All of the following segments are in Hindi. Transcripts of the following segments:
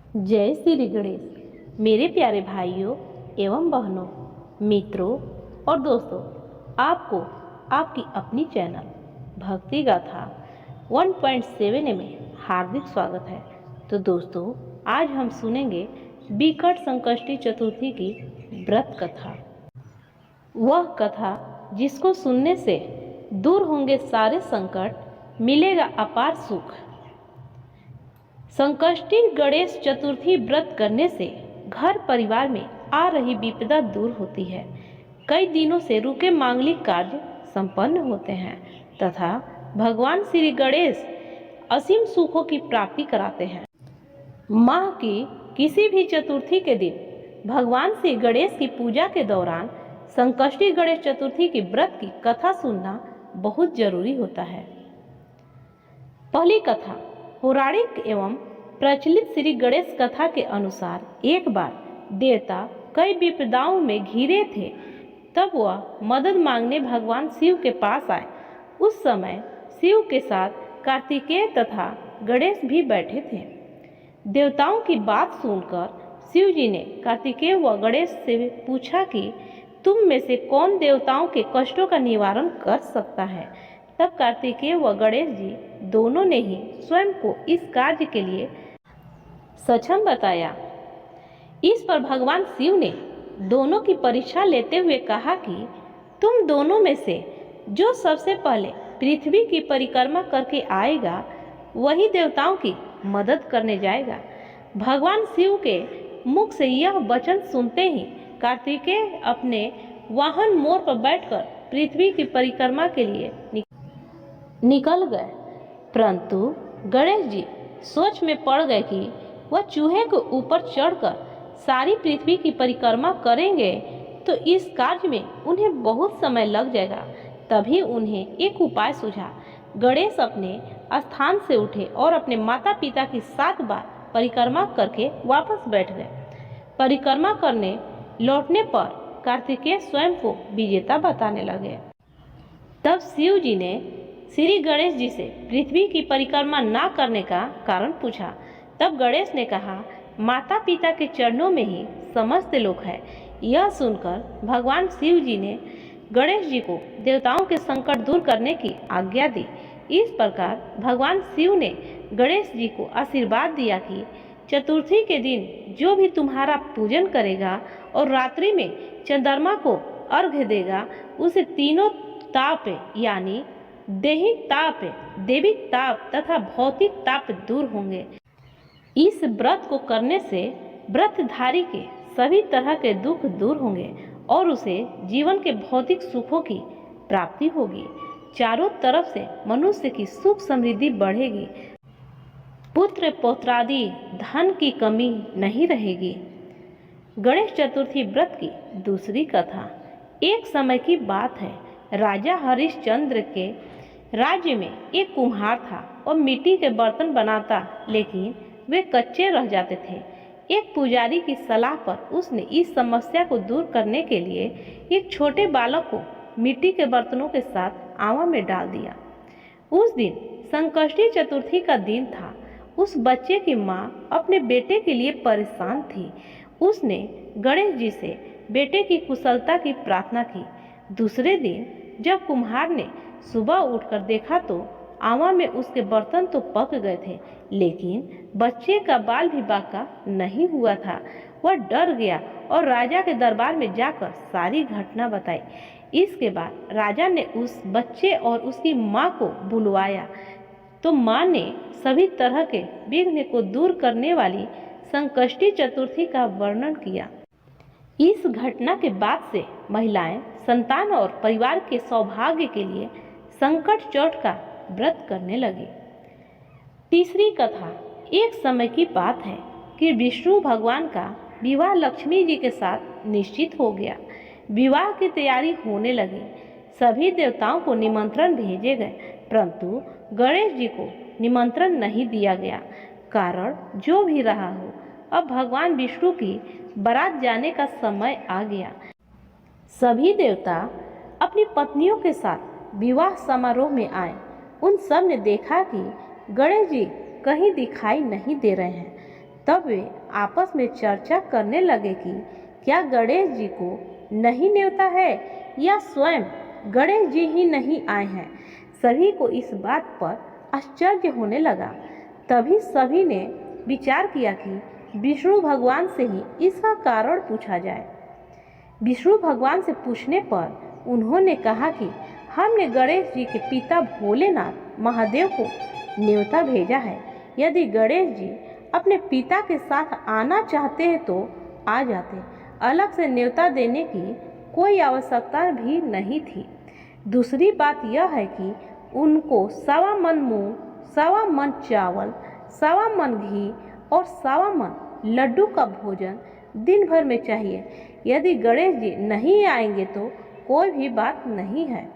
जय श्री गणेश। मेरे प्यारे भाइयों एवं बहनों, मित्रों और दोस्तों, आपको आपकी अपनी चैनल भक्ति गाथा 1.7 में हार्दिक स्वागत है। तो दोस्तों, आज हम सुनेंगे विकट संकष्टी चतुर्थी की व्रत कथा। वह कथा जिसको सुनने से दूर होंगे सारे संकट, मिलेगा अपार सुख। संकष्टी गणेश चतुर्थी व्रत करने से घर परिवार में आ रही विपदा दूर होती है। कई दिनों से रुके मांगलिक कार्य संपन्न होते हैं तथा भगवान श्री गणेश असीम सुखों की प्राप्ति कराते हैं। माह की किसी भी चतुर्थी के दिन भगवान श्री गणेश की पूजा के दौरान संकष्टी गणेश चतुर्थी की व्रत की कथा सुनना बहुत जरूरी होता है। पहली कथा पौराणिक एवं प्रचलित श्री गणेश कथा के अनुसार, एक बार देवता कई विपदाओं में घिरे थे। तब वह मदद मांगने भगवान शिव के पास आए। उस समय शिव के साथ कार्तिकेय तथा गणेश भी बैठे थे। देवताओं की बात सुनकर शिव जी ने कार्तिकेय व गणेश से पूछा कि तुम में से कौन देवताओं के कष्टों का निवारण कर सकता है। तब कार्तिकेय व गणेश जी दोनों ने ही स्वयं को इस कार्य के लिए सक्षम बताया। इस पर भगवान शिव ने दोनों की परीक्षा लेते हुए कहा कि तुम दोनों में से जो सबसे पहले पृथ्वी की परिक्रमा करके आएगा, वही देवताओं की मदद करने जाएगा। भगवान शिव के मुख से यह वचन सुनते ही कार्तिकेय अपने वाहन मोर पर बैठकर पृथ्वी की परिक्रमा के लिए निकल गए। परंतु गणेश जी सोच में पड़ गए कि वह चूहे के ऊपर चढ़कर सारी पृथ्वी की परिक्रमा करेंगे तो इस कार्य में उन्हें बहुत समय लग जाएगा। तभी उन्हें एक उपाय सूझा। गणेश अपने स्थान से उठे और अपने माता पिता की 7 बार परिक्रमा करके वापस बैठ गए। परिक्रमा करने लौटने पर कार्तिकेय स्वयं को विजेता बताने लगे। तब शिव जी ने श्री गणेश जी से पृथ्वी की परिक्रमा ना करने का कारण पूछा। तब गणेश ने कहा, माता पिता के चरणों में ही समस्त लोक है। यह सुनकर भगवान शिव जी ने गणेश जी को देवताओं के संकट दूर करने की आज्ञा दी। इस प्रकार भगवान शिव ने गणेश जी को आशीर्वाद दिया कि चतुर्थी के दिन जो भी तुम्हारा पूजन करेगा और रात्रि में चंद्रमा को अर्घ्य देगा, उसे तीनों ताप यानी दैहिक ताप, देविक ताप तथा भौतिक ताप दूर होंगे। इस व्रत को करने से व्रतधारी के सभी तरह के दुख दूर होंगे और उसे जीवन के भौतिक सुखों की प्राप्ति होगी। चारों तरफ से मनुष्य की सुख समृद्धि बढ़ेगी। पुत्र पौत्रादि धन की कमी नहीं रहेगी। गणेश चतुर्थी व्रत की दूसरी कथा। एक समय की बात है, राजा हरिश्चंद्र के राज्य में एक कुम्हार था और मिट्टी के बर्तन बनाता, लेकिन वे कच्चे रह जाते थे। एक पुजारी की सलाह पर उसने इस समस्या को दूर करने के लिए एक छोटे बालक को मिट्टी के बर्तनों के साथ आवा में डाल दिया। उस दिन संकष्टी चतुर्थी का दिन था। उस बच्चे की माँ अपने बेटे के लिए परेशान थी। उसने गणेश जी से बेटे की कुशलता की प्रार्थना की। दूसरे दिन जब कुम्हार ने सुबह उठकर देखा तो आवा में उसके बर्तन तो पक गए थे, लेकिन बच्चे का बाल भी बाका नहीं हुआ था। वह डर गया और राजा के दरबार में जाकर सारी घटना बताई। इसके बाद राजा ने उस बच्चे और उसकी माँ को बुलवाया तो माँ ने सभी तरह के विघ्न को दूर करने वाली संकष्टी चतुर्थी का वर्णन किया। इस घटना के बाद से महिलाएं संतान और परिवार के सौभाग्य के लिए संकट चौथ का व्रत करने लगी। तीसरी कथा। एक समय की बात है कि विष्णु भगवान का विवाह लक्ष्मी जी के साथ निश्चित हो गया। विवाह की तैयारी होने लगी। सभी देवताओं को निमंत्रण भेजे गए, परंतु गणेश जी को निमंत्रण नहीं दिया गया। कारण जो भी रहा हो, अब भगवान विष्णु की बारात जाने का समय आ गया। सभी देवता अपनी पत्नियों के साथ विवाह समारोह में आए। उन सब ने देखा कि गणेश जी कहीं दिखाई नहीं दे रहे हैं। तब वे आपस में चर्चा करने लगे कि क्या गणेश जी को नहीं न्योता है या स्वयं गणेश जी ही नहीं आए हैं। सभी को इस बात पर आश्चर्य होने लगा। तभी सभी ने विचार किया कि विष्णु भगवान से ही इसका कारण पूछा जाए। विष्णु भगवान से पूछने पर उन्होंने कहा कि हमने गणेश जी के पिता भोलेनाथ महादेव को न्योता भेजा है। यदि गणेश जी अपने पिता के साथ आना चाहते हैं तो आ जाते, अलग से न्योता देने की कोई आवश्यकता भी नहीं थी। दूसरी बात यह है कि उनको 1.25 मन मूंग, 1.25 मन चावल, 1.25 मन घी और 1.25 मन लड्डू का भोजन दिन भर में चाहिए। यदि गणेश जी नहीं आएंगे तो कोई भी बात नहीं है।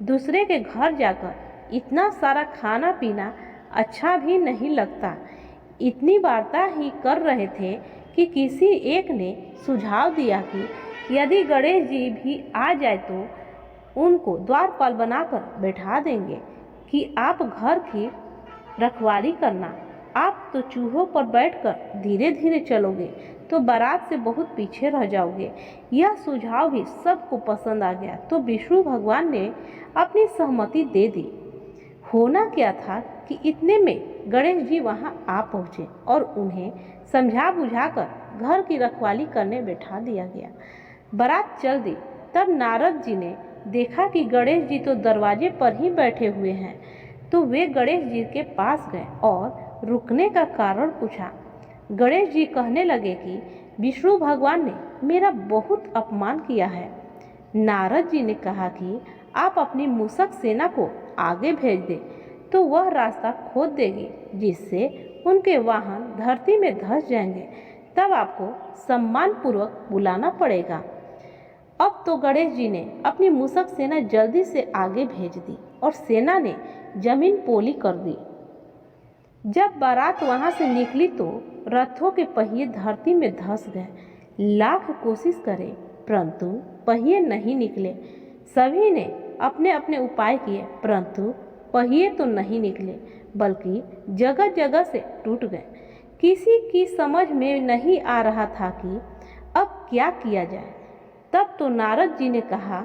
दूसरे के घर जाकर इतना सारा खाना पीना अच्छा भी नहीं लगता। इतनी वार्ता ही कर रहे थे कि किसी एक ने सुझाव दिया कि यदि गणेश जी भी आ जाए तो उनको द्वारपाल बनाकर बैठा देंगे कि आप घर की रखवाली करना। आप तो चूहों पर बैठकर धीरे धीरे चलोगे तो बारात से बहुत पीछे रह जाओगे। यह सुझाव भी सबको पसंद आ गया तो विष्णु भगवान ने अपनी सहमति दे दी। होना क्या था कि इतने में गणेश जी वहां आ पहुँचे और उन्हें समझा बुझाकर घर की रखवाली करने बैठा दिया गया। बारात चल दी। तब नारद जी ने देखा कि गणेश जी तो दरवाजे पर ही बैठे हुए हैं, तो वे गणेश जी के पास गए और रुकने का कारण पूछा। गणेश जी कहने लगे कि विष्णु भगवान ने मेरा बहुत अपमान किया है। नारद जी ने कहा कि आप अपनी मूषक सेना को आगे भेज दें तो वह रास्ता खोद देगी, जिससे उनके वाहन धरती में धंस जाएंगे। तब आपको सम्मानपूर्वक बुलाना पड़ेगा। अब तो गणेश जी ने अपनी मूषक सेना जल्दी से आगे भेज दी और सेना ने जमीन पोली कर दी। जब बारात वहां से निकली तो रथों के पहिए धरती में धंस गए। लाख कोशिश करें परंतु पहिए नहीं निकले। सभी ने अपने अपने उपाय किए परंतु पहिए तो नहीं निकले, बल्कि जगह जगह से टूट गए। किसी की समझ में नहीं आ रहा था कि अब क्या किया जाए। तब तो नारद जी ने कहा,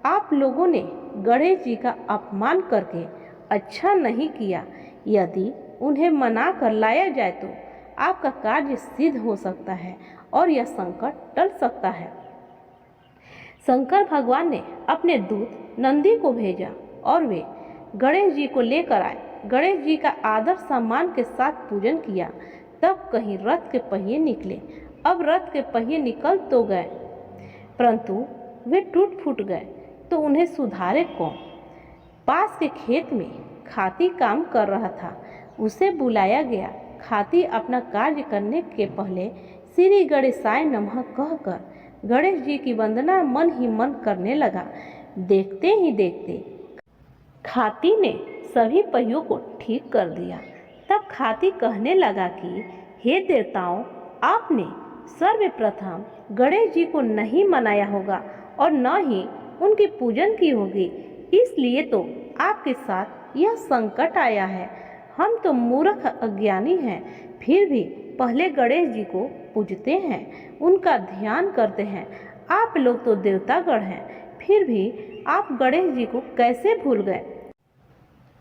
आप लोगों ने गणेश जी का अपमान करके अच्छा नहीं किया। यदि उन्हें मना कर लाया जाए तो आपका कार्य सिद्ध हो सकता है और यह संकट टल सकता है। शंकर भगवान ने अपने दूत नंदी को भेजा और वे गणेश जी को लेकर आए। गणेश जी का आदर सम्मान के साथ पूजन किया। तब कहीं रथ के पहिए निकले। अब रथ के पहिए निकल तो गए परंतु वे टूट फूट गए तो उन्हें सुधारे कौन। पास के खेत में खाती काम कर रहा था, उसे बुलाया गया। खाती अपना कार्य करने के पहले श्री गणेशाय नमः कहकर गणेश जी की वंदना मन ही मन करने लगा। देखते ही देखते खाती ने सभी पहियों को ठीक कर दिया। तब खाती कहने लगा कि हे देवताओं, आपने सर्वप्रथम गणेश जी को नहीं मनाया होगा और न ही उनकी पूजन की होगी, इसलिए तो आपके साथ यह संकट आया है। हम तो मूर्ख अज्ञानी हैं, फिर भी पहले गणेश जी को पूजते हैं, उनका ध्यान करते हैं। आप लोग तो देवतागण हैं, फिर भी आप गणेश जी को कैसे भूल गए।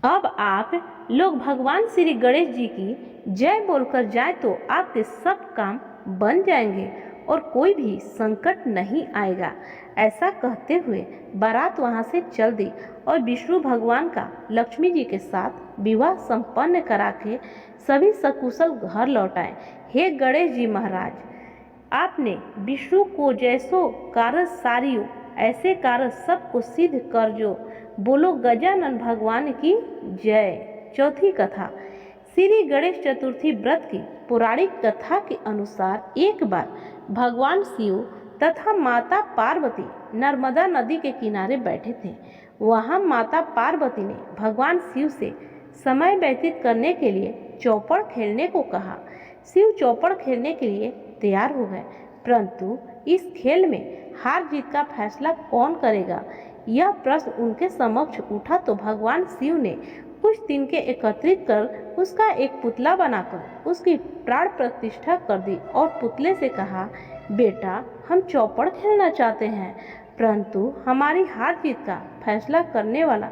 अब आप लोग भगवान श्री गणेश जी की जय बोलकर जाए तो आपके सब काम बन जाएंगे और कोई भी संकट नहीं आएगा। ऐसा कहते हुए बारात वहां से चल दी और विष्णु भगवान का लक्ष्मी जी के साथ विवाह संपन्न करा के सभी सकुशल घर लौट आए। हे गणेश जी महाराज, आपने विष्णु को जैसो कारज सारियो, ऐसे कारज सबको सिद्ध कर जो। बोलो गजानन भगवान की जय। चौथी कथा। श्री गणेश चतुर्थी व्रत की पौराणिक कथा के अनुसार एक बार भगवान शिव तथा माता पार्वती नर्मदा नदी के किनारे बैठे थे। वहां माता पार्वती ने भगवान शिव से समय व्यतीत करने के लिए चौपड़ खेलने को कहा। शिव चौपड़ खेलने के लिए तैयार हो गए, परंतु इस खेल में हार जीत का फैसला कौन करेगा, यह प्रश्न उनके समक्ष उठा तो भगवान शिव ने कुछ तिनके एकत्रित कर उसका एक पुतला बनाकर उसकी प्राण प्रतिष्ठा कर दी और पुतले से कहा, बेटा हम चौपड़ खेलना चाहते हैं, परंतु हमारी हार जीत का फैसला करने वाला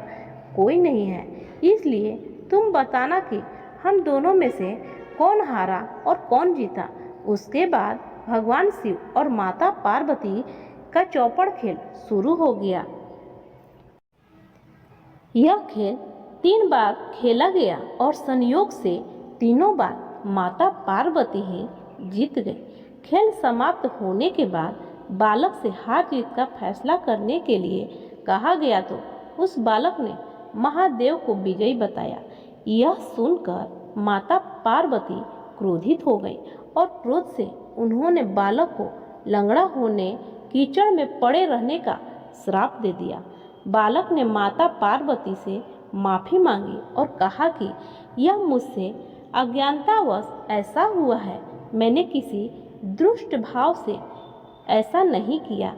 कोई नहीं है, इसलिए तुम बताना कि हम दोनों में से कौन हारा और कौन जीता। उसके बाद भगवान शिव और माता पार्वती का चौपड़ खेल शुरू हो गया। यह खेल 3 बार खेला गया और संयोग से तीनों बार माता पार्वती ही जीत गई। खेल समाप्त होने के बाद बालक से हार जीत का फैसला करने के लिए कहा गया तो उस बालक ने महादेव को विजयी बताया। यह सुनकर माता पार्वती क्रोधित हो गई और क्रोध से उन्होंने बालक को लंगड़ा होने, कीचड़ में पड़े रहने का श्राप दे दिया। बालक ने माता पार्वती से माफ़ी मांगी और कहा कि यह मुझसे अज्ञानतावश ऐसा हुआ है, मैंने किसी दुष्ट भाव से ऐसा नहीं किया।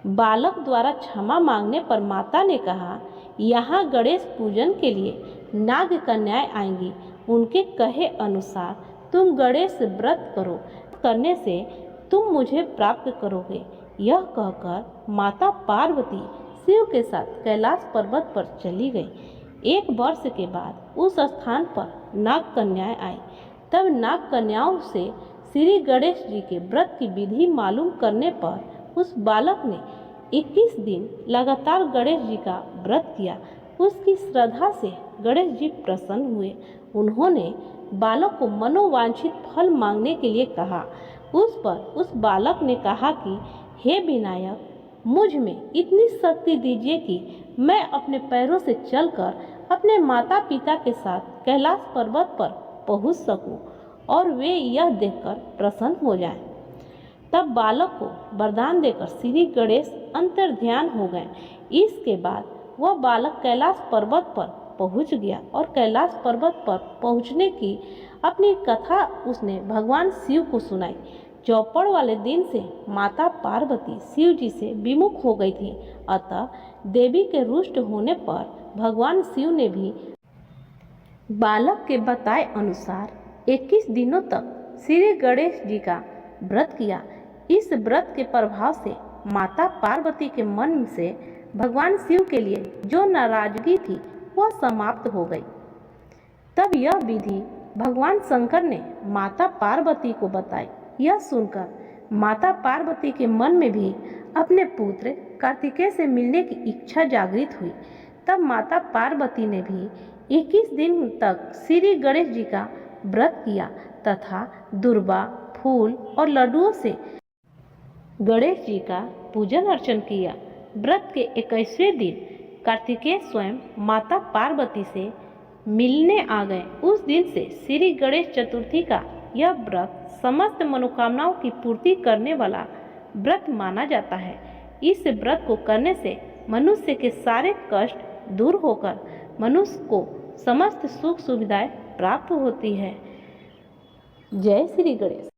बालक द्वारा क्षमा मांगने पर माता ने कहा, यहाँ गणेश पूजन के लिए नाग कन्याएं आएंगी, उनके कहे अनुसार तुम गणेश व्रत करो, करने से तुम मुझे प्राप्त करोगे। यह कहकर माता पार्वती शिव के साथ कैलाश पर्वत पर चली गई। 1 वर्ष के बाद उस स्थान पर नाग कन्याएं आई। तब नाग कन्याओं से श्री गणेश जी के व्रत की विधि मालूम करने पर उस बालक ने 21 दिन लगातार गणेश जी का व्रत किया। उसकी श्रद्धा से गणेश जी प्रसन्न हुए। उन्होंने बालक को मनोवांछित फल मांगने के लिए कहा। उस पर उस बालक ने कहा कि हे विनायक, मुझ में इतनी शक्ति दीजिए कि मैं अपने पैरों से चलकर अपने माता पिता के साथ कैलाश पर्वत पर पहुंच सकूं और वे यह देखकर प्रसन्न हो जाएं। तब बालक को वरदान देकर श्री गणेश अंतर्ध्यान हो गए। इसके बाद वह बालक कैलाश पर्वत पर पहुंच गया और कैलाश पर्वत पर पहुंचने की अपनी कथा उसने भगवान शिव को सुनाई। चौपड़ वाले दिन से माता पार्वती शिव जी से विमुख हो गई थी, अतः देवी के रुष्ट होने पर भगवान शिव ने भी बालक के बताए अनुसार 21 दिनों तक श्री गणेश जी का व्रत किया। इस व्रत के प्रभाव से माता पार्वती के मन से भगवान शिव के लिए जो नाराजगी थी वह समाप्त हो गई। तब यह विधि भगवान शंकर ने माता पार्वती को बताई। यह सुनकर माता पार्वती के मन में भी अपने पुत्र कार्तिकेय से मिलने की इच्छा जागृत हुई। तब माता पार्वती ने भी 21 दिन तक श्री गणेश जी का व्रत किया तथा दुर्वा, फूल और लड्डुओं से गणेश जी का पूजन अर्चन किया। व्रत के 21वें दिन कार्तिकेय स्वयं माता पार्वती से मिलने आ गए। उस दिन से श्री गणेश चतुर्थी का यह व्रत समस्त मनोकामनाओं की पूर्ति करने वाला व्रत माना जाता है। इस व्रत को करने से मनुष्य के सारे कष्ट दूर होकर मनुष्य को समस्त सुख सुविधाएं प्राप्त होती है। जय श्री गणेश।